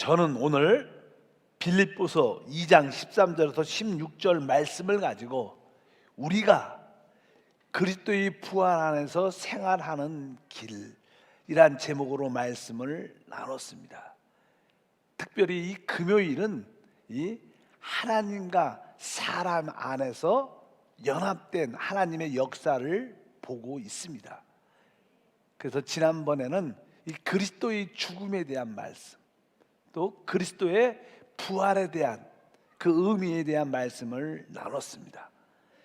저는 오늘 빌립보서 2장 13절에서 16절 말씀을 가지고 우리가 그리스도의 부활 안에서 생활하는 길이란 제목으로 말씀을 나눴습니다. 특별히 이 금요일은 이 하나님과 사람 안에서 연합된 하나님의 역사를 보고 있습니다. 그래서 지난번에는 이 그리스도의 죽음에 대한 말씀, 또 그리스도의 부활에 대한 그 의미에 대한 말씀을 나눴습니다.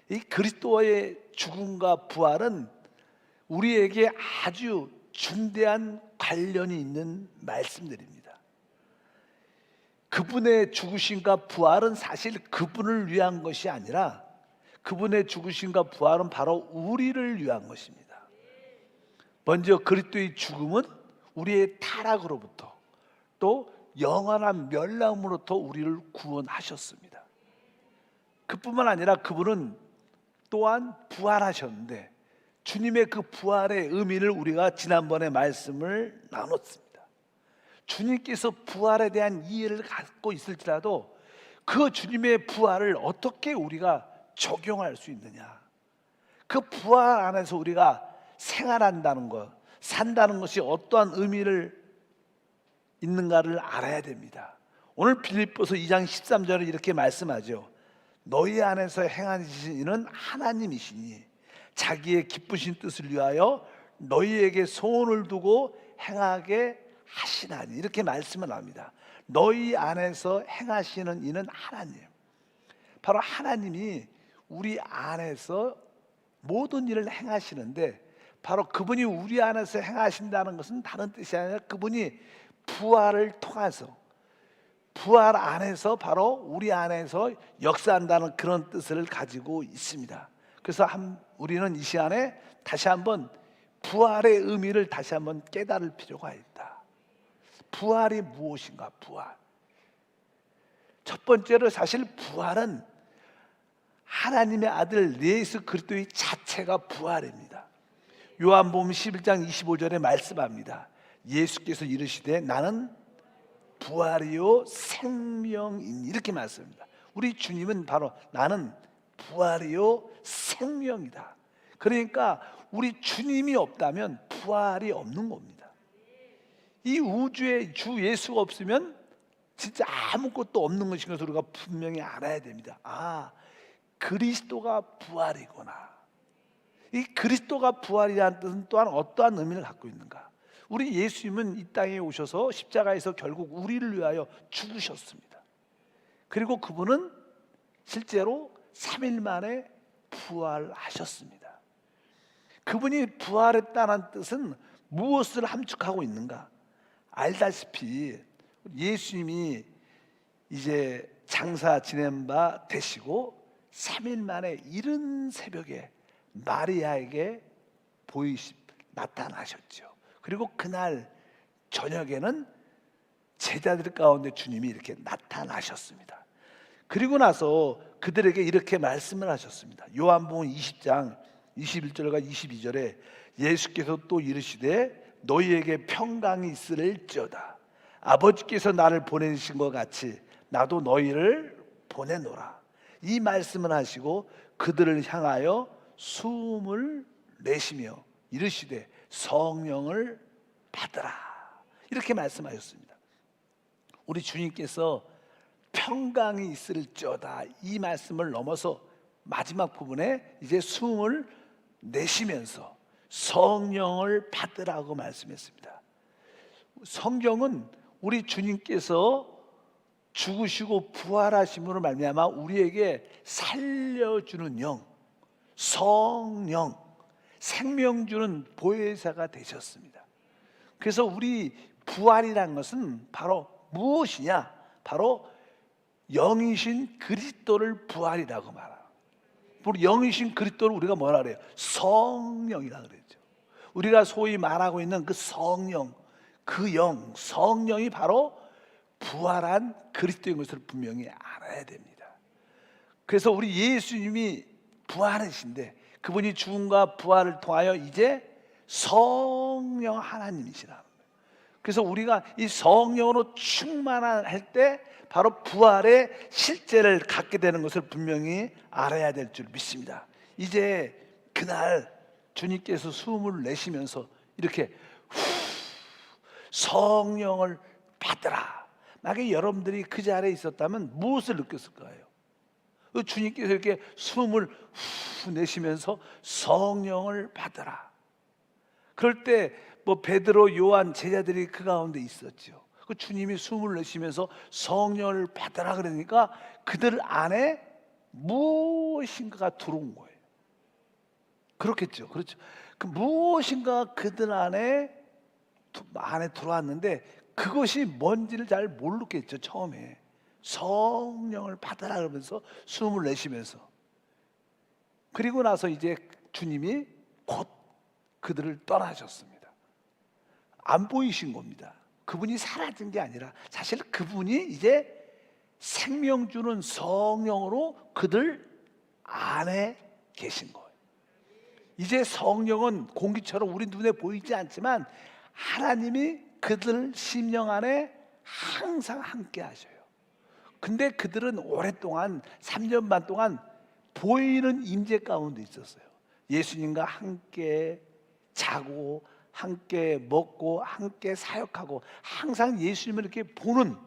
이 그리스도의 죽음과 부활은 우리에게 아주 중대한 관련이 있는 말씀들입니다. 그분의 죽으심과 부활은 사실 그분을 위한 것이 아니라 그분의 죽으심과 부활은 바로 우리를 위한 것입니다. 먼저 그리스도의 죽음은 우리의 타락으로부터 또 영원한 멸망으로부터 우리를 구원하셨습니다. 그뿐만 아니라 그분은 또한 부활하셨는데 주님의 그 부활의 의미를 우리가 지난번에 말씀을 나눴습니다. 주님께서 부활에 대한 이해를 갖고 있을지라도 그 주님의 부활을 어떻게 우리가 적용할 수 있느냐, 그 부활 안에서 우리가 생활한다는 것, 산다는 것이 어떠한 의미를 있는가를 알아야 됩니다. 오늘 빌립보서 2장 13절에 이렇게 말씀하죠. 너희 안에서 행하시는 이는 하나님이시니 자기의 기쁘신 뜻을 위하여 너희에게 소원을 두고 행하게 하시나니, 이렇게 말씀을 합니다. 너희 안에서 행하시는 이는 하나님, 바로 하나님이 우리 안에서 모든 일을 행하시는데, 바로 그분이 우리 안에서 행하신다는 것은 다른 뜻이 아니라 그분이 부활을 통해서, 부활 안에서 바로 우리 안에서 역사한다는 그런 뜻을 가지고 있습니다. 그래서 우리는 이 시간에 다시 한번 부활의 의미를 다시 한번 깨달을 필요가 있다. 부활이 무엇인가? 부활, 첫 번째로 사실 부활은 하나님의 아들 예수 그리스도의 자체가 부활입니다. 요한복음 11장 25절에 말씀합니다. 예수께서 이르시되 나는 부활이요 생명이니, 이렇게 말씀합니다. 우리 주님은 바로 나는 부활이요 생명이다. 그러니까 우리 주님이 없다면 부활이 없는 겁니다. 이 우주에 주 예수가 없으면 진짜 아무것도 없는 것인 것을 우리가 분명히 알아야 됩니다. 아, 그리스도가 부활이구나. 이 그리스도가 부활이라는 뜻은 또한 어떠한 의미를 갖고 있는가? 우리 예수님은 이 땅에 오셔서 십자가에서 결국 우리를 위하여 죽으셨습니다. 그리고 그분은 실제로 3일 만에 부활하셨습니다. 그분이 부활했다는 뜻은 무엇을 함축하고 있는가? 알다시피 예수님이 이제 장사 지낸 바 되시고 3일 만에 이른 새벽에 마리아에게 나타나셨죠. 그리고 그날 저녁에는 제자들 가운데 주님이 이렇게 나타나셨습니다. 그리고 나서 그들에게 이렇게 말씀을 하셨습니다. 요한복음 20장 21절과 22절에 예수께서 또 이르시되 너희에게 평강이 있을지어다. 아버지께서 나를 보내신 것 같이 나도 너희를 보내노라. 이 말씀을 하시고 그들을 향하여 숨을 내쉬며 이르시되 성령을 받으라, 이렇게 말씀하셨습니다. 우리 주님께서 평강이 있을지어다 이 말씀을 넘어서 마지막 부분에 이제 숨을 내쉬면서 성령을 받으라고 말씀했습니다. 성경은 우리 주님께서 죽으시고 부활하심으로 말미암아 우리에게 살려주는 영, 성령, 생명 주는 보혜사가 되셨습니다. 그래서 우리 부활이라는 것은 바로 무엇이냐? 바로 영이신 그리스도를 부활이라고 말합니다. 영이신 그리스도를 우리가 뭐라 그래요? 성령이라고 그랬죠. 우리가 소위 말하고 있는 그 성령, 그 영, 성령이 바로 부활한 그리스도인 것을 분명히 알아야 됩니다. 그래서 우리 예수님이 부활하신데 그분이 죽음과 부활을 통하여 이제 성령 하나님이시라는 거예요. 그래서 우리가 이 성령으로 충만할 때 바로 부활의 실제를 갖게 되는 것을 분명히 알아야 될 줄 믿습니다. 이제 그날 주님께서 숨을 내쉬면서 이렇게 성령을 받으라. 만약에 여러분들이 그 자리에 있었다면 무엇을 느꼈을 거예요? 주님께서 이렇게 숨을 내쉬면서 성령을 받으라. 그럴 때 뭐 베드로, 요한 제자들이 그 가운데 있었죠. 그 주님이 숨을 내쉬면서 성령을 받으라 그러니까 그들 안에 무엇인가가 들어온 거예요. 그렇겠죠. 그렇죠. 그 무엇인가 그들 안에 들어왔는데 그것이 뭔지를 잘 모르겠죠. 처음에 성령을 받으라 그러면서 숨을 내쉬면서, 그리고 나서 이제 주님이 곧 그들을 떠나셨습니다. 안 보이신 겁니다. 그분이 사라진 게 아니라 사실 그분이 이제 생명 주는 성령으로 그들 안에 계신 거예요. 이제 성령은 공기처럼 우리 눈에 보이지 않지만 하나님이 그들 심령 안에 항상 함께 하셔요. 근데 그들은 오랫동안 3년 반 동안 보이는 임재 가운데 있었어요. 예수님과 함께 자고 함께 먹고 함께 사역하고 항상 예수님을 이렇게 보는,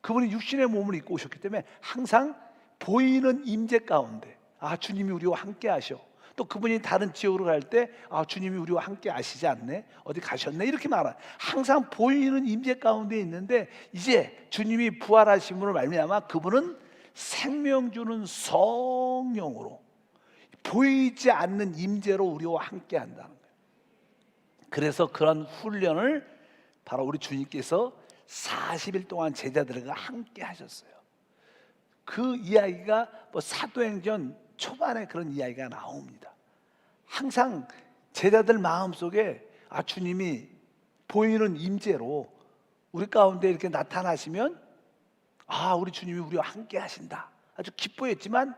그분이 육신의 몸을 입고 오셨기 때문에 항상 보이는 임재 가운데 주님이 우리와 함께 하셔. 또 그분이 다른 지역으로 갈 때 주님이 우리와 함께 하시지 않네, 어디 가셨네, 이렇게 말해요. 항상 보이는 임재 가운데 있는데 이제 주님이 부활하심으로 말미암아 그분은 생명 주는 성령으로 보이지 않는 임재로 우리와 함께 한다는 거예요. 그래서 그런 훈련을 바로 우리 주님께서 40일 동안 제자들과 함께 하셨어요. 그 이야기가 사도행전 초반에 그런 이야기가 나옵니다. 항상 제자들 마음속에 주님이 보이는 임재로 우리 가운데 이렇게 나타나시면 우리 주님이 우리와 함께 하신다, 아주 기뻐했지만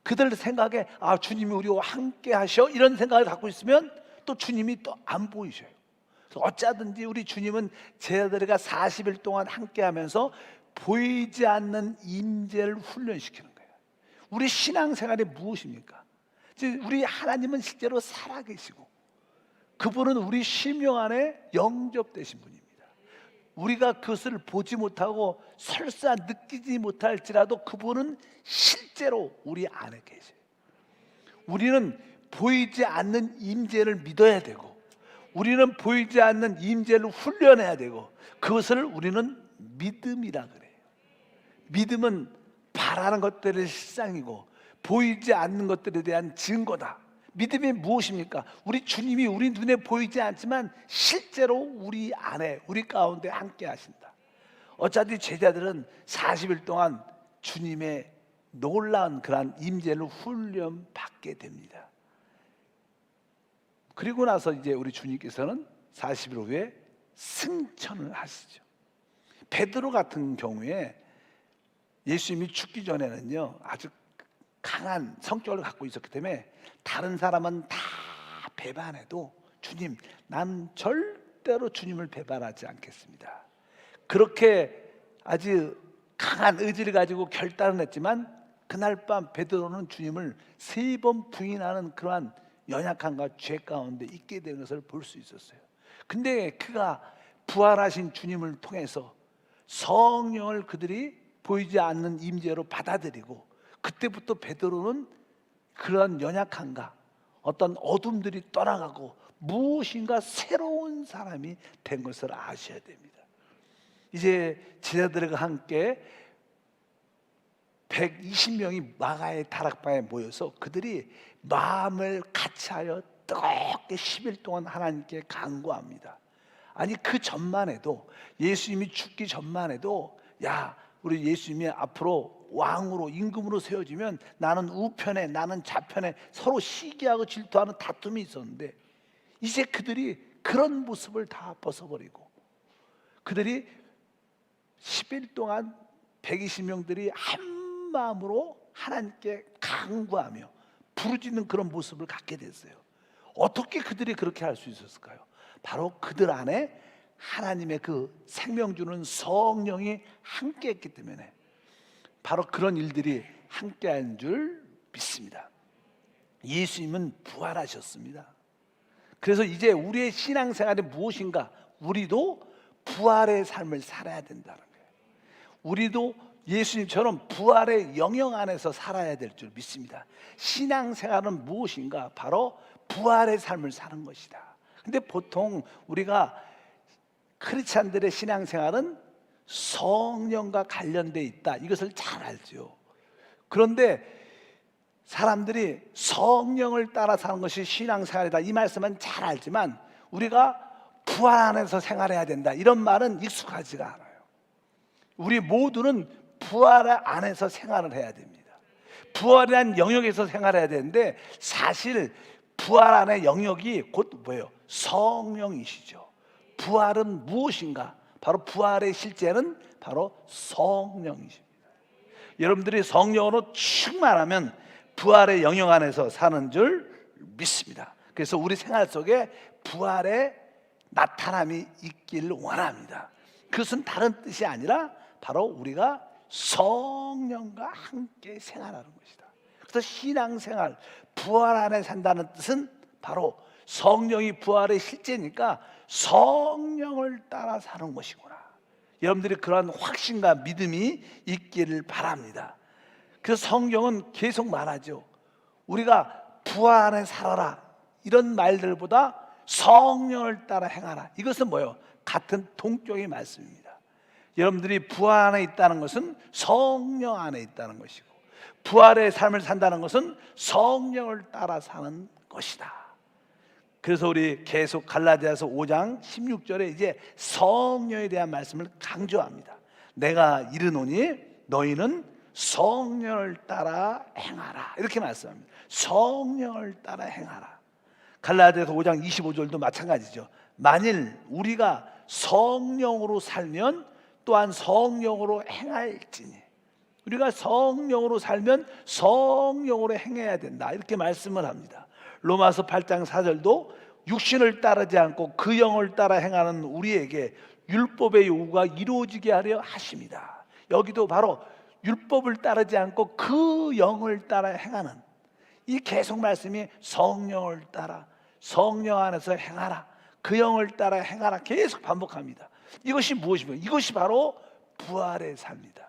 그들 생각에 주님이 우리와 함께 하셔, 이런 생각을 갖고 있으면 또 주님이 또 안 보이셔요. 그래서 어쩌든지 우리 주님은 제자들과 40일 동안 함께 하면서 보이지 않는 임재를 훈련시키는 거예요. 우리 신앙생활이 무엇입니까? 우리 하나님은 실제로 살아계시고 그분은 우리 심령 안에 영접되신 분입니다. 우리가 그것을 보지 못하고 설사 느끼지 못할지라도 그분은 실제로 우리 안에 계세요. 우리는 보이지 않는 임재를 믿어야 되고 우리는 보이지 않는 임재를 훈련해야 되고 그것을 우리는 믿음이라 그래요. 믿음은 바라는 것들의 실상이고 보이지 않는 것들에 대한 증거다. 믿음이 무엇입니까? 우리 주님이 우리 눈에 보이지 않지만 실제로 우리 안에 우리 가운데 함께 하신다. 어차피 제자들은 40일 동안 주님의 놀라운 그러한 임재를 훈련받게 됩니다. 그리고 나서 이제 우리 주님께서는 40일 후에 승천을 하시죠. 베드로 같은 경우에 예수님이 죽기 전에는요 아주 강한 성격을 갖고 있었기 때문에 다른 사람은 다 배반해도 주님, 난 절대로 주님을 배반하지 않겠습니다. 그렇게 아주 강한 의지를 가지고 결단을 했지만 그날 밤 베드로는 주님을 3번 부인하는 그러한 연약함과 죄 가운데 있게 된 것을 볼 수 있었어요. 근데 그가 부활하신 주님을 통해서 성령을 그들이 보이지 않는 임재로 받아들이고 그때부터 베드로는 그런 연약함과 어떤 어둠들이 떠나가고 무엇인가 새로운 사람이 된 것을 아셔야 됩니다. 이제 제자들과 함께 120명이 마가의 다락방에 모여서 그들이 마음을 같이하여 뜨겁게 10일 동안 하나님께 간구합니다. 아니 그 전만 해도 예수님이 죽기 전만 해도 우리 예수님이 앞으로 왕으로 임금으로 세워지면 나는 우편에 나는 좌편에 서로 시기하고 질투하는 다툼이 있었는데 이제 그들이 그런 모습을 다 벗어버리고 그들이 10일 동안 120명들이 한 마음으로 하나님께 간구하며 부르짖는 그런 모습을 갖게 됐어요. 어떻게 그들이 그렇게 할 수 있었을까요? 바로 그들 안에 하나님의 그 생명 주는 성령이 함께 했기 때문에 바로 그런 일들이 함께한 줄 믿습니다. 예수님은 부활하셨습니다. 그래서 이제 우리의 신앙생활이 무엇인가? 우리도 부활의 삶을 살아야 된다는 거예요. 우리도 예수님처럼 부활의 영역 안에서 살아야 될 줄 믿습니다. 신앙생활은 무엇인가? 바로 부활의 삶을 사는 것이다. 근데 보통 우리가 크리스찬들의 신앙생활은 성령과 관련되어 있다, 이것을 잘 알죠. 그런데 사람들이 성령을 따라 사는 것이 신앙생활이다, 이 말씀은 잘 알지만 우리가 부활 안에서 생활해야 된다, 이런 말은 익숙하지가 않아요. 우리 모두는 부활 안에서 생활을 해야 됩니다. 부활이란 영역에서 생활해야 되는데 사실 부활 안의 영역이 곧 뭐예요? 성령이시죠. 부활은 무엇인가? 바로 부활의 실제는 바로 성령이십니다. 여러분들이 성령으로 충만하면 부활의 영역 안에서 사는 줄 믿습니다. 그래서 우리 생활 속에 부활의 나타남이 있기를 원합니다. 그것은 다른 뜻이 아니라 바로 우리가 성령과 함께 생활하는 것이다. 그래서 신앙생활, 부활 안에 산다는 뜻은 바로 성령이 부활의 실제니까 성령을 따라 사는 것이구나. 여러분들이 그러한 확신과 믿음이 있기를 바랍니다. 그래서 성경은 계속 말하죠. 우리가 부활 안에 살아라, 이런 말들보다 성령을 따라 행하라, 이것은 뭐예요? 같은 동격의 말씀입니다. 여러분들이 부활 안에 있다는 것은 성령 안에 있다는 것이고, 부활의 삶을 산다는 것은 성령을 따라 사는 것이다. 그래서 우리 계속 갈라디아서 5장 16절에 이제 성령에 대한 말씀을 강조합니다. 내가 이르노니 너희는 성령을 따라 행하라, 이렇게 말씀합니다. 성령을 따라 행하라. 갈라디아서 5장 25절도 마찬가지죠. 만일 우리가 성령으로 살면 또한 성령으로 행할지니, 우리가 성령으로 살면 성령으로 행해야 된다, 이렇게 말씀을 합니다. 로마서 8장 4절도 육신을 따르지 않고 그 영을 따라 행하는 우리에게 율법의 요구가 이루어지게 하려 하십니다. 여기도 바로 율법을 따르지 않고 그 영을 따라 행하는, 이 계속 말씀이 성령을 따라, 성령 안에서 행하라, 그 영을 따라 행하라, 계속 반복합니다. 이것이 무엇입니까? 이것이 바로 부활의 삶이다.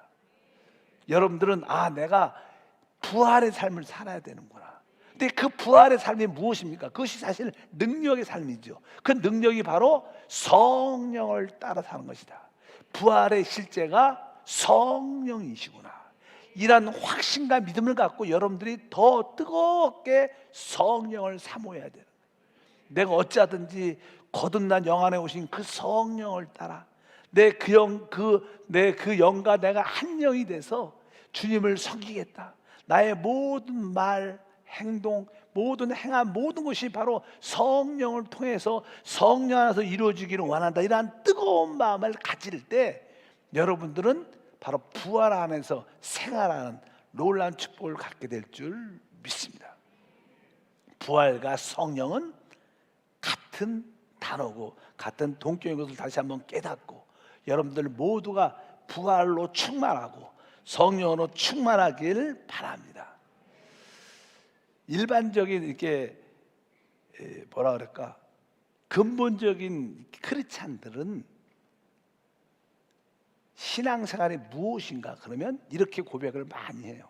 여러분들은 내가 부활의 삶을 살아야 되는구나. 근데 그 부활의 삶이 무엇입니까? 그것이 사실 능력의 삶이죠. 그 능력이 바로 성령을 따라 사는 것이다. 부활의 실제가 성령이시구나, 이런 확신과 믿음을 갖고 여러분들이 더 뜨겁게 성령을 사모해야 돼요. 내가 어찌하든지 거듭난 영 안에 오신 그 성령을 따라 내 그 영과 내가 한 영이 돼서 주님을 섬기겠다. 나의 모든 말, 행동, 모든 행한 모든 것이 바로 성령을 통해서 성령 안에서 이루어지기를 원한다, 이러한 뜨거운 마음을 가질 때 여러분들은 바로 부활 안에서 생활하는 놀라운 축복을 갖게 될 줄 믿습니다. 부활과 성령은 같은 단어고 같은 동격인 것을 다시 한번 깨닫고 여러분들 모두가 부활로 충만하고 성령으로 충만하길 바랍니다. 일반적인 이렇게 뭐라 그럴까, 근본적인 크리스찬들은 신앙생활이 무엇인가 그러면 이렇게 고백을 많이 해요.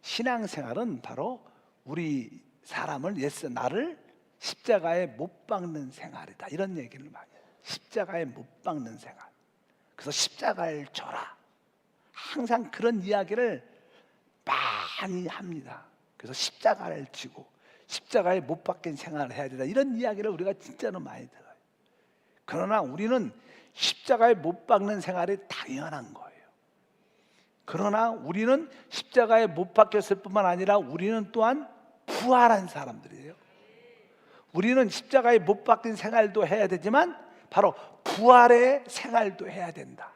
신앙생활은 바로 우리 사람을, 나를 십자가에 못 박는 생활이다, 이런 얘기를 많이 해요. 십자가에 못 박는 생활. 그래서 십자가를 져라, 항상 그런 이야기를 많이 합니다. 그래서 십자가를 지고 십자가에 못 박힌 생활을 해야 된다, 이런 이야기를 우리가 진짜로 많이 들어요. 그러나 우리는 십자가에 못 박는 생활이 당연한 거예요. 그러나 우리는 십자가에 못 박혔을 뿐만 아니라 우리는 또한 부활한 사람들이에요. 우리는 십자가에 못 박힌 생활도 해야 되지만 바로 부활의 생활도 해야 된다,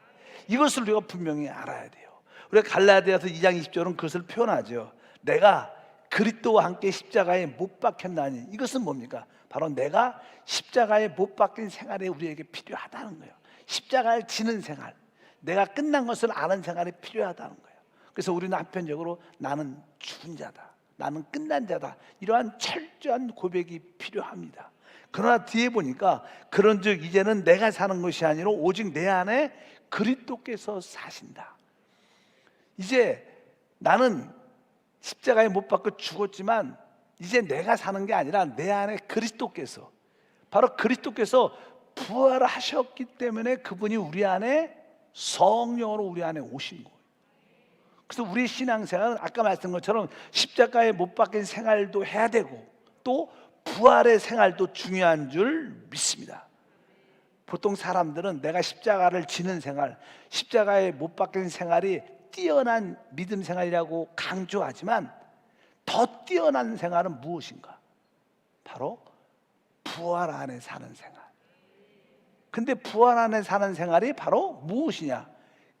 이것을 우리가 분명히 알아야 돼요. 우리가 갈라디아서 2장 20절은 그것을 표현하죠. 내가 그리스도와 함께 십자가에 못 박혔나니, 이것은 뭡니까? 바로 내가 십자가에 못 박힌 생활이 우리에게 필요하다는 거예요. 십자가를 지는 생활, 내가 끝난 것을 아는 생활이 필요하다는 거예요. 그래서 우리는 한편적으로 나는 죽은 자다, 나는 끝난 자다, 이러한 철저한 고백이 필요합니다. 그러나 뒤에 보니까 그런즉 이제는 내가 사는 것이 아니라 오직 내 안에 그리스도께서 사신다. 이제 나는 십자가에 못 박혀 죽었지만 이제 내가 사는 게 아니라 내 안에 그리스도께서, 바로 그리스도께서 부활하셨기 때문에 그분이 우리 안에 성령으로 우리 안에 오신 거예요. 그래서 우리 신앙생활은 아까 말씀한 것처럼 십자가에 못 박힌 생활도 해야 되고 또 부활의 생활도 중요한 줄 믿습니다. 보통 사람들은 내가 십자가를 지는 생활, 십자가에 못 박힌 생활이 뛰어난 믿음 생활이라고 강조하지만 더 뛰어난 생활은 무엇인가? 바로 부활 안에 사는 생활. 근데 부활 안에 사는 생활이 바로 무엇이냐?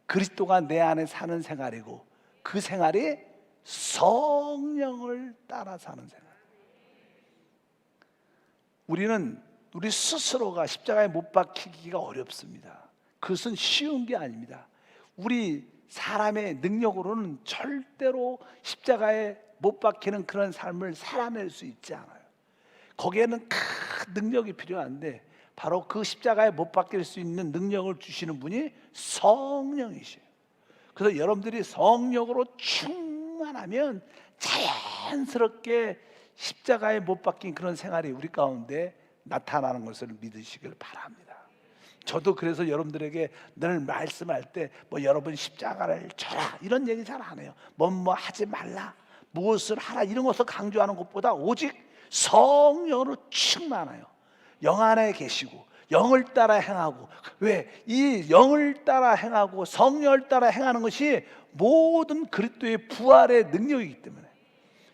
그리스도가 내 안에 사는 생활이고 그 생활이 성령을 따라 사는 생활. 우리는 우리 스스로가 십자가에 못 박히기가 어렵습니다. 그것은 쉬운 게 아닙니다. 우리 사람의 능력으로는 절대로 십자가에 못 박히는 그런 삶을 살아낼 수 있지 않아요. 거기에는 큰 능력이 필요한데 바로 그 십자가에 못 박힐 수 있는 능력을 주시는 분이 성령이시에요. 그래서 여러분들이 성령으로 충만하면 자연스럽게 십자가에 못 박힌 그런 생활이 우리 가운데 나타나는 것을 믿으시길 바랍니다. 저도 그래서 여러분들에게 늘 말씀할 때 뭐 여러분 십자가를 져라 이런 얘기 잘 안 해요. 뭐 하지 말라, 무엇을 하라 이런 것을 강조하는 것보다 오직 성령으로 충만해요. 영 안에 계시고 영을 따라 행하고, 왜? 이 영을 따라 행하고 성령을 따라 행하는 것이 모든 그리스도의 부활의 능력이기 때문에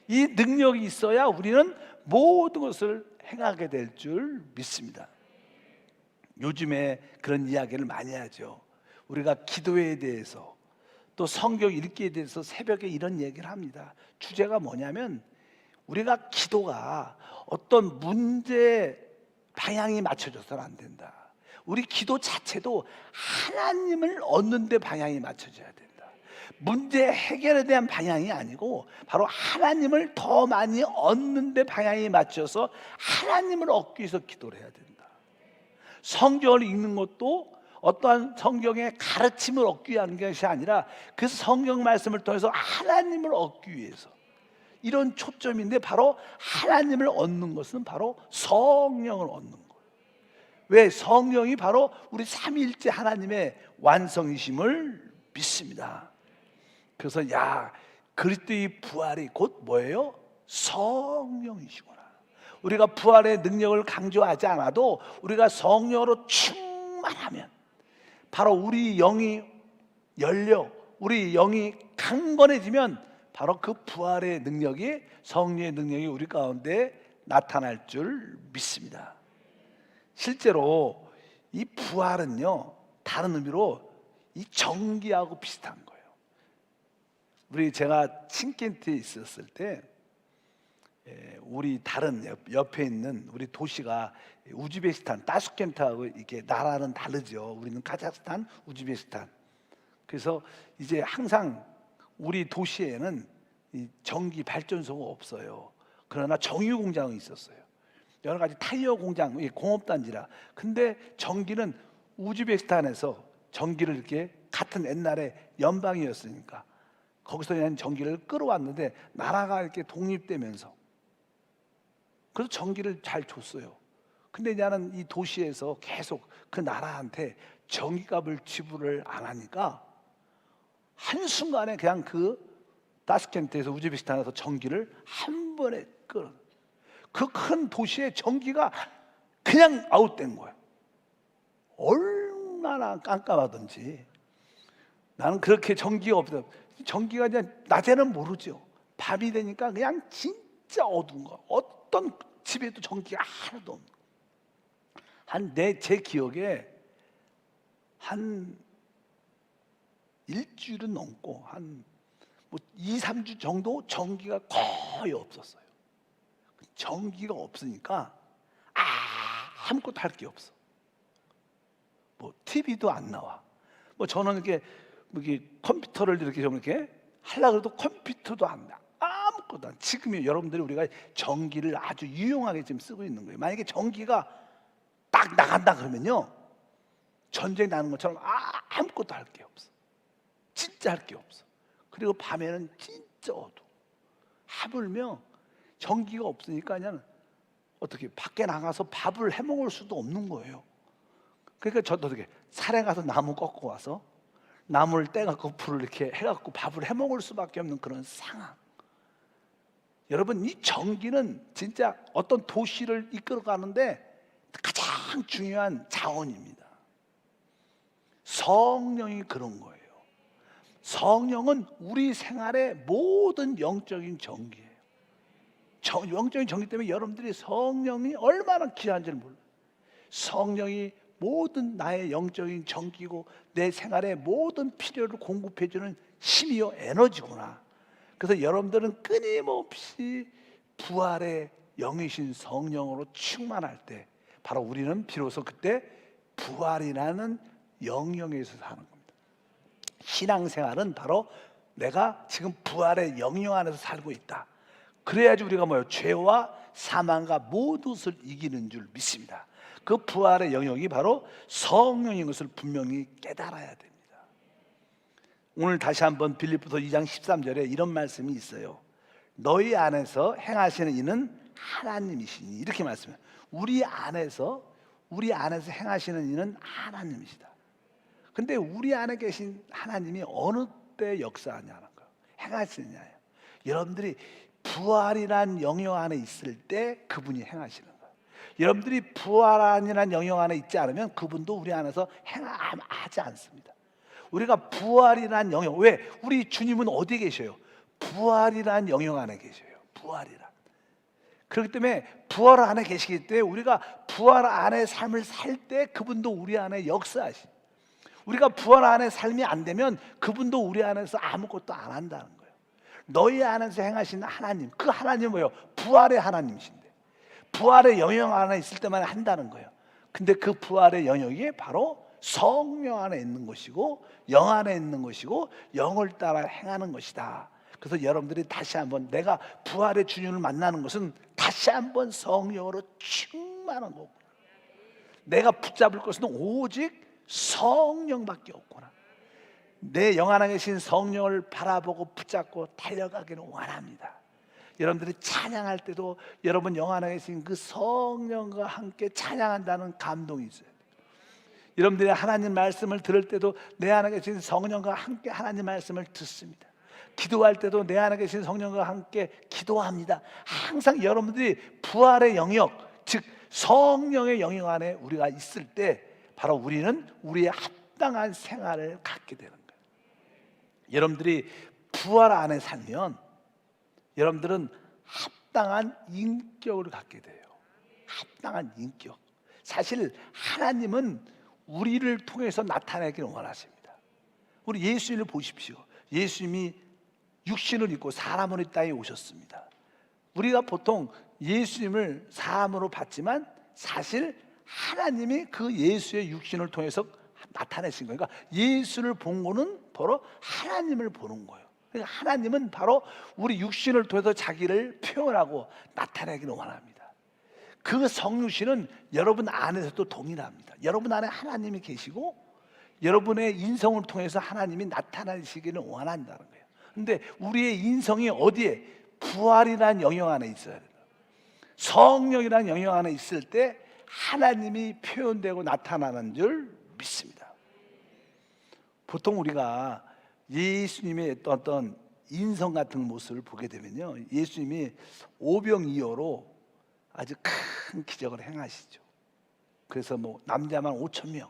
이 능력이 있어야 우리는 모든 것을 행하게 될 줄 믿습니다. 요즘에 그런 이야기를 많이 하죠. 우리가 기도에 대해서 또 성경 읽기에 대해서 새벽에 이런 얘기를 합니다. 주제가 뭐냐면 우리가 기도가 어떤 문제 방향이 맞춰져서는 안 된다. 우리 기도 자체도 하나님을 얻는 데 방향이 맞춰져야 된다. 문제 해결에 대한 방향이 아니고 바로 하나님을 더 많이 얻는 데 방향이 맞춰서 하나님을 얻기 위해서 기도를 해야 된다. 성경을 읽는 것도 어떠한 성경의 가르침을 얻기 위한 것이 아니라 그 성경 말씀을 통해서 하나님을 얻기 위해서, 이런 초점인데 바로 하나님을 얻는 것은 바로 성령을 얻는 거예요. 왜? 성령이 바로 우리 삼위일체 하나님의 완성이심을 믿습니다. 그래서 그리스도의 부활이 곧 뭐예요? 성령이시구나. 우리가 부활의 능력을 강조하지 않아도 우리가 성령으로 충만하면 바로 우리 영이 열려 우리 영이 강건해지면 바로 그 부활의 능력이, 성령의 능력이 우리 가운데 나타날 줄 믿습니다. 실제로 이 부활은요, 다른 의미로 이 전기하고 비슷한 거예요. 제가 친켄트에 있었을 때 우리 다른 옆에 있는 우리 도시가 우즈베키스탄, 타슈켄트하고 이렇게 나라는 다르죠. 우리는 카자흐스탄, 우즈베키스탄. 그래서 이제 항상 우리 도시에는 이 전기 발전소가 없어요. 그러나 정유 공장은 있었어요. 여러 가지 타이어 공장, 공업단지라. 근데 전기는 우즈베키스탄에서 전기를 이렇게 같은 옛날에 연방이었으니까 거기서 그냥 전기를 끌어왔는데 나라가 이렇게 독립되면서 그래서 전기를 잘 줬어요. 근데 나는 이 도시에서 계속 그 나라한테 전기값을 지불을 안 하니까 한순간에 그냥 그 타슈켄트에서 우즈베키스탄에서 전기를 한 번에 끌어, 그 큰 도시의 전기가 그냥 아웃된 거예요. 얼마나 깜깜하든지. 나는 그렇게 전기가 없어. 전기가 그냥 낮에는 모르죠. 밤이 되니까 그냥 진짜 어두운 거. 어떤 집에도 전기가 하나도 없는 거. 제 기억에 한 일주일은 넘고 한 2, 3주 정도 전기가 거의 없었어요. 전기가 없으니까 아무것도 할 게 없어. 뭐 TV도 안 나와. 뭐 저는 이렇게 컴퓨터를 이렇게 좀 이렇게 하려고 해도 컴퓨터도 안 나. 아무것도 안. 지금 여러분들이 우리가 전기를 아주 유용하게 지금 쓰고 있는 거예요. 만약에 전기가 딱 나간다 그러면요, 전쟁 나는 것처럼 아무것도 할 게 없어. 진짜 할 게 없어. 그리고 밤에는 진짜 어두워. 하물며 전기가 없으니까 그냥 어떻게 밖에 나가서 밥을 해 먹을 수도 없는 거예요. 그러니까 저도 어떻게 산에 가서 나무 꺾고 와서 나무를 떼갖고 불을 이렇게 해갖고 밥을 해 먹을 수밖에 없는 그런 상황. 여러분, 이 전기는 진짜 어떤 도시를 이끌어가는데 가장 중요한 자원입니다. 성령이 그런 거예요. 성령은 우리 생활의 모든 영적인 전기예요. 영적인 전기 때문에 여러분들이 성령이 얼마나 귀한지를 몰라요. 성령이 모든 나의 영적인 전기고 내 생활의 모든 필요를 공급해주는 힘이요 에너지구나. 그래서 여러분들은 끊임없이 부활의 영이신 성령으로 충만할 때 바로 우리는 비로소 그때 부활이라는 영역에서 사는 겁니다. 신앙생활은 바로 내가 지금 부활의 영역 안에서 살고 있다. 그래야지 우리가 죄와 사망과 모든 것을 이기는 줄 믿습니다. 그 부활의 영역이 바로 성령인 것을 분명히 깨달아야 됩니다. 오늘 다시 한번 빌립보서 2장 13절에 이런 말씀이 있어요. 너희 안에서 행하시는 이는 하나님이시니, 이렇게 말씀해요. 우리 안에서 행하시는 이는 하나님이시다. 근데 우리 안에 계신 하나님이 어느 때 역사하냐는 거예요. 행하시느냐예요. 여러분들이 부활이란 영역 안에 있을 때 그분이 행하시는 거예요. 여러분들이 부활이란 영역 안에 있지 않으면 그분도 우리 안에서 행하지 않습니다. 우리가 부활이란 영역, 왜? 우리 주님은 어디에 계셔요? 부활이란 영역 안에 계셔요. 부활이란. 그렇기 때문에 부활 안에 계시기 때문에 우리가 부활 안에 삶을 살 때 그분도 우리 안에 역사하시. 우리가 부활 안에 삶이 안 되면 그분도 우리 안에서 아무것도 안 한다는 거예요. 너희 안에서 행하시는 하나님, 그 하나님은 뭐예요? 부활의 하나님이신데 부활의 영역 안에 있을 때만 한다는 거예요. 근데 그 부활의 영역이 바로 성령 안에 있는 것이고 영 안에 있는 것이고 영을 따라 행하는 것이다. 그래서 여러분들이 다시 한번 내가 부활의 주님을 만나는 것은 다시 한번 성령으로 충만한 거고, 내가 붙잡을 것은 오직 성령밖에 없구나. 내 영 안에 계신 성령을 바라보고 붙잡고 달려가기를 원합니다. 여러분들이 찬양할 때도 여러분 영 안에 계신 그 성령과 함께 찬양한다는 감동이 있어요. 여러분들이 하나님 말씀을 들을 때도 내 안에 계신 성령과 함께 하나님 말씀을 듣습니다. 기도할 때도 내 안에 계신 성령과 함께 기도합니다. 항상 여러분들이 부활의 영역, 즉 성령의 영역 안에 우리가 있을 때 바로 우리는 우리의 합당한 생활을 갖게 되는 거예요. 여러분들이 부활 안에 살면 여러분들은 합당한 인격을 갖게 돼요. 합당한 인격. 사실 하나님은 우리를 통해서 나타내기를 원하십니다. 우리 예수님을 보십시오. 예수님이 육신을 입고 사람으로 이 땅에 오셨습니다. 우리가 보통 예수님을 사람으로 봤지만 사실 하나님이 그 예수의 육신을 통해서 나타내신 거예요. 그러니까 예수를 본 거는 바로 하나님을 보는 거예요. 그러니까 하나님은 바로 우리 육신을 통해서 자기를 표현하고 나타내기를 원합니다. 그 성육신은 여러분 안에서도 동일합니다. 여러분 안에 하나님이 계시고 여러분의 인성을 통해서 하나님이 나타나시기를 원한다는 거예요. 근데 우리의 인성이 어디에? 부활이라는 영역 안에 있어야 돼요. 성령이라는 영역 안에 있을 때 하나님이 표현되고 나타나는 줄 믿습니다. 보통 우리가 예수님의 어떤 인성 같은 모습을 보게 되면요, 예수님이 오병이어로 아주 큰 기적을 행하시죠. 그래서 남자만 5,000명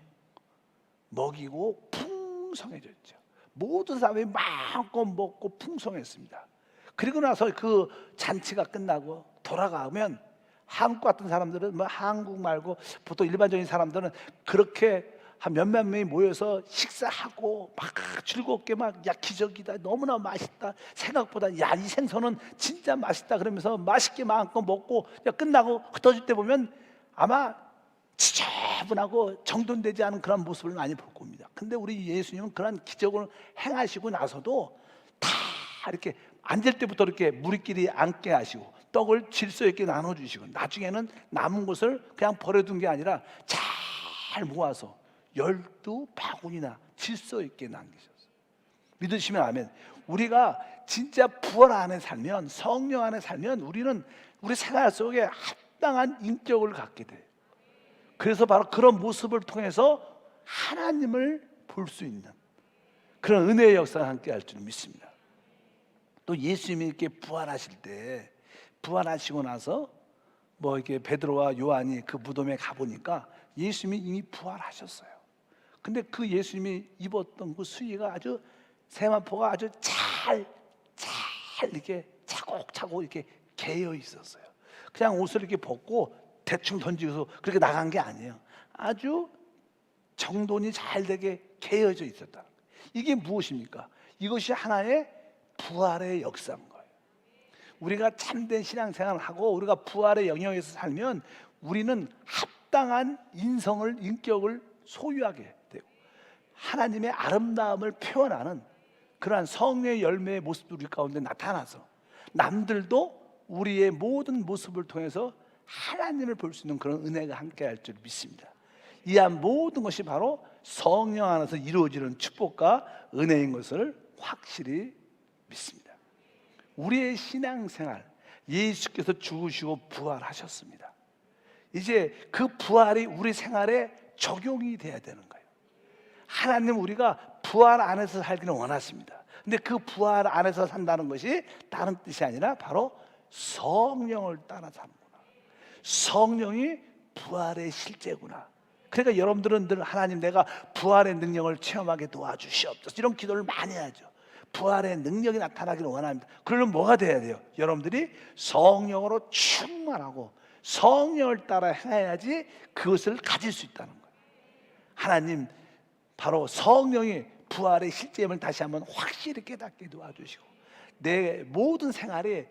먹이고 풍성해졌죠. 모든 사람이 마음껏 먹고 풍성했습니다. 그리고 나서 그 잔치가 끝나고 돌아가면 한국 같은 사람들은 한국 말고 보통 일반적인 사람들은 그렇게 한 몇몇 명이 모여서 식사하고 막 즐겁게 야 기적이다, 너무나 맛있다, 생각보다 야 이 생선은 진짜 맛있다 그러면서 맛있게 마음껏 먹고 끝나고 흩어질 때 보면 아마 지저분하고 정돈되지 않은 그런 모습을 많이 볼 겁니다. 근데 우리 예수님은 그런 기적을 행하시고 나서도 다 이렇게 앉을 때부터 이렇게 무리끼리 앉게 하시고 떡을 질서 있게 나눠주시고 나중에는 남은 것을 그냥 버려둔 게 아니라 잘 모아서 12바구니나 질서 있게 남기셨어요. 믿으시면 아멘. 우리가 진짜 부활 안에 살면, 성령 안에 살면 우리는 우리 생활 속에 합당한 인격을 갖게 돼요. 그래서 바로 그런 모습을 통해서 하나님을 볼 수 있는 그런 은혜의 역사가 함께 할 줄 믿습니다. 또 예수님이 이렇게 부활하실 때, 부활하시고 나서 뭐 이렇게 베드로와 요한이 그 무덤에 가보니까 예수님이 이미 부활하셨어요. 근데 그 예수님이 입었던 그 수의가 아주, 세마포가 아주 잘 이렇게 차곡차곡 이렇게 개어 있었어요. 그냥 옷을 이렇게 벗고 대충 던지고서 그렇게 나간 게 아니에요. 아주 정돈이 잘 되게 개어져 있었다. 이게 무엇입니까? 이것이 하나의 부활의 역사인 거예요. 우리가 참된 신앙생활을 하고 우리가 부활의 영역에서 살면 우리는 합당한 인격을 소유하게 되고 하나님의 아름다움을 표현하는 그러한 성령의 열매의 모습도 우리 가운데 나타나서 남들도 우리의 모든 모습을 통해서 하나님을 볼 수 있는 그런 은혜가 함께 할 줄 믿습니다. 이한 모든 것이 바로 성령 안에서 이루어지는 축복과 은혜인 것을 확실히 믿습니다. 우리의 신앙생활, 예수께서 죽으시고 부활하셨습니다. 이제 그 부활이 우리 생활에 적용이 돼야 되는 거예요. 하나님, 우리가 부활 안에서 살기를 원하십니다. 근데 그 부활 안에서 산다는 것이 다른 뜻이 아니라 바로 성령을 따라 사는구나. 성령이 부활의 실제구나. 그러니까 여러분들은 늘 하나님, 내가 부활의 능력을 체험하게 도와주시옵소서, 이런 기도를 많이 하죠. 부활의 능력이 나타나기를 원합니다. 그러면 뭐가 돼야 돼요? 여러분들이 성령으로 충만하고 성령을 따라 행해야지 그것을 가질 수 있다는 거예요. 하나님, 바로 성령이 부활의 실제임을 다시 한번 확실히 깨닫게 도와주시고 내 모든 생활이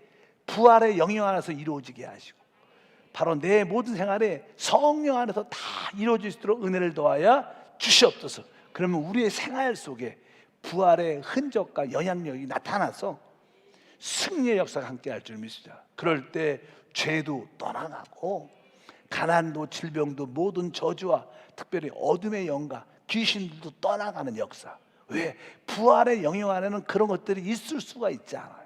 부활의 영역 안에서 이루어지게 하시고 바로 내 모든 생활에 성령 안에서 다 이루어질 수 있도록 은혜를 더하여 주시옵소서. 그러면 우리의 생활 속에 부활의 흔적과 영향력이 나타나서 승리의 역사가 함께 할 줄 믿습니다. 그럴 때 죄도 떠나가고 가난도 질병도 모든 저주와 특별히 어둠의 영과 귀신들도 떠나가는 역사. 왜? 부활의 영역 안에는 그런 것들이 있을 수가 있지 않아요.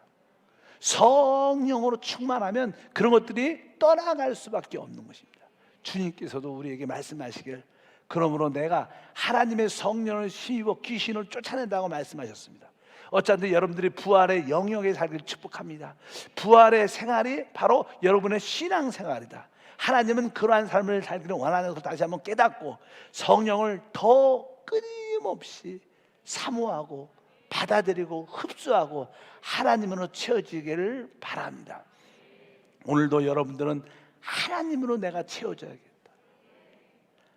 성령으로 충만하면 그런 것들이 떠나갈 수밖에 없는 것입니다. 주님께서도 우리에게 말씀하시길, 그러므로 내가 하나님의 성령을 힘입어 귀신을 쫓아낸다고 말씀하셨습니다. 어쩐지 여러분들이 부활의 영역에 살기를 축복합니다. 부활의 생활이 바로 여러분의 신앙생활이다. 하나님은 그러한 삶을 살기를 원하는 것을 다시 한번 깨닫고 성령을 더 끊임없이 사모하고 받아들이고 흡수하고 하나님으로 채워지기를 바랍니다. 오늘도 여러분들은 하나님으로 내가 채워져야겠다,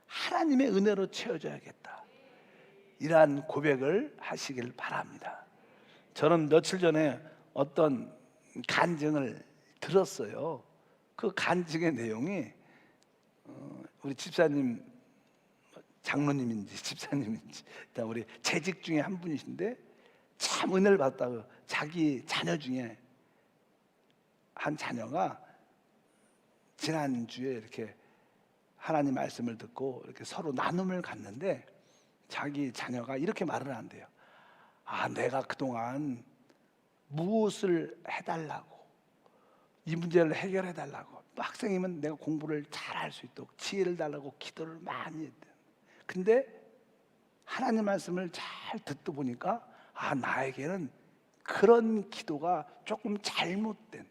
하나님의 은혜로 채워져야겠다, 이러한 고백을 하시길 바랍니다. 저는 며칠 전에 어떤 간증을 들었어요. 그 간증의 내용이 우리 집사님, 장로님인지 집사님인지 일단 우리 재직 중에 한 분이신데 참 은혜를 받았다고, 자기 자녀 중에 한 자녀가 지난주에 이렇게 하나님 말씀을 듣고 이렇게 서로 나눔을 갖는데 자기 자녀가 이렇게 말을 한대요. 내가 그동안 무엇을 해달라고, 이 문제를 해결해 달라고, 또 학생이면 내가 공부를 잘할 수 있도록 지혜를 달라고 기도를 많이 했대. 근데 하나님 말씀을 잘 듣다 보니까 나에게는 그런 기도가 조금 잘못된,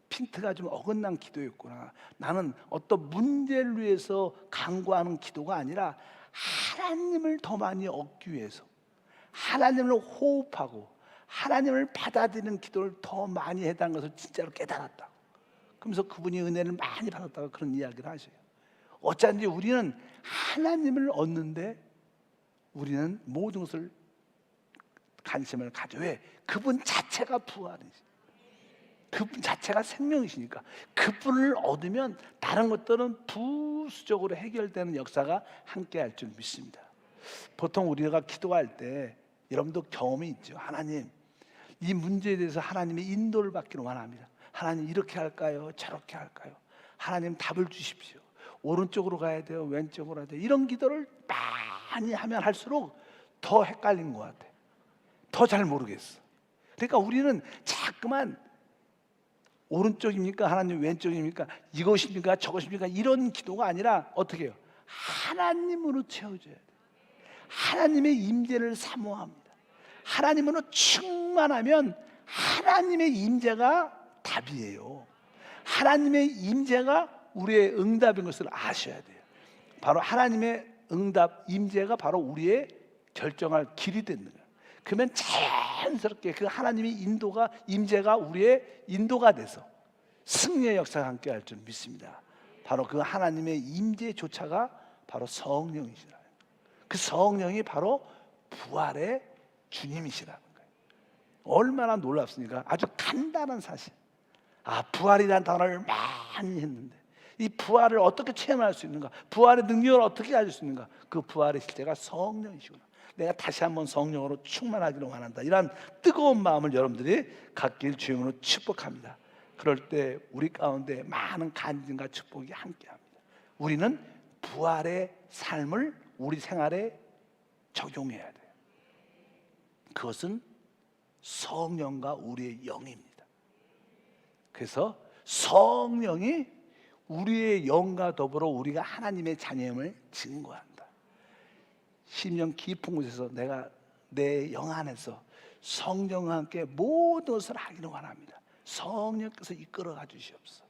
핀트가 좀 어긋난 기도였구나. 나는 어떤 문제를 위해서 간구하는 기도가 아니라 하나님을 더 많이 얻기 위해서 하나님을 호흡하고 하나님을 받아들이는 기도를 더 많이 해달라는 것을 진짜로 깨달았다. 그러면서 그분이 은혜를 많이 받았다고 그런 이야기를 하셔요. 어쩐지 우리는 하나님을 얻는데 우리는 모든 것을 관심을 가져. 왜? 그분 자체가 부활이지. 그분 자체가 생명이시니까 그분을 얻으면 다른 것들은 부수적으로 해결되는 역사가 함께할 줄 믿습니다. 보통 우리가 기도할 때 여러분도 경험이 있죠. 하나님, 이 문제에 대해서 하나님의 인도를 받기를 원합니다. 하나님, 이렇게 할까요? 저렇게 할까요? 하나님, 답을 주십시오. 오른쪽으로 가야 돼요? 왼쪽으로 가야 돼요? 이런 기도를 많이 하면 할수록 더 헷갈린 것 같아. 더 잘 모르겠어. 그러니까 우리는 자꾸만 오른쪽입니까? 하나님 왼쪽입니까? 이것입니까? 저것입니까? 이런 기도가 아니라 어떻게 해요? 하나님으로 채워줘야 돼요. 하나님의 임재를 사모합니다. 하나님으로 충만하면 하나님의 임재가 답이에요. 하나님의 임재가 우리의 응답인 것을 아셔야 돼요. 바로 하나님의 응답, 임재가 바로 우리의 결정할 길이 되는 거예요. 그러면 자연스럽게 그 하나님의 인도가, 임재가 우리의 인도가 돼서 승리의 역사가 함께 할 줄 믿습니다. 바로 그 하나님의 임재조차가 바로 성령이시라. 그 성령이 바로 부활의 주님이시라는 거예요. 얼마나 놀랍습니까? 아주 간단한 사실. 부활이라는 단어를 많이 했는데 이 부활을 어떻게 체험할 수 있는가? 부활의 능력을 어떻게 가질 수 있는가? 그 부활의 실제가 성령이시구나. 내가 다시 한번 성령으로 충만하기를 원한다. 이런 뜨거운 마음을 여러분들이 갖길 주님으로 축복합니다. 그럴 때 우리 가운데 많은 간증과 축복이 함께합니다. 우리는 부활의 삶을 우리 생활에 적용해야 돼요. 그것은 성령과 우리의 영입니다. 그래서 성령이 우리의 영과 더불어 우리가 하나님의 자녀임을 증거한다. 심령 깊은 곳에서 내가 내 영 안에서 성령과 함께 모든 것을 하기를 원합니다. 성령께서 이끌어가 주시옵소서.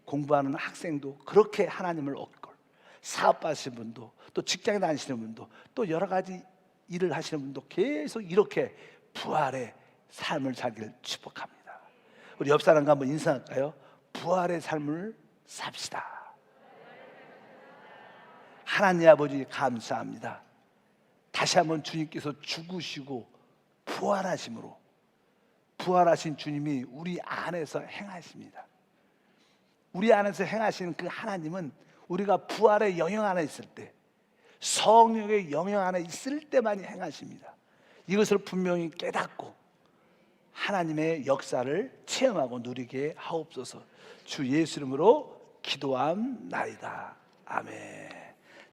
공부하는 학생도 그렇게 하나님을 얻걸, 사업하시는 분도, 또 직장에 다니시는 분도, 또 여러 가지 일을 하시는 분도 계속 이렇게 부활의 삶을 살기를 축복합니다. 우리 옆 사람과 한번 인사할까요? 부활의 삶을 삽시다. 하나님 아버지 감사합니다. 다시 한번 주님께서 죽으시고 부활하심으로, 부활하신 주님이 우리 안에서 행하십니다. 우리 안에서 행하시는 그 하나님은 우리가 부활의 영역 안에 있을 때, 성령의 영역 안에 있을 때만 행하십니다. 이것을 분명히 깨닫고 하나님의 역사를 체험하고 누리게 하옵소서. 주 예수 이름으로 기도함나이다. 아멘.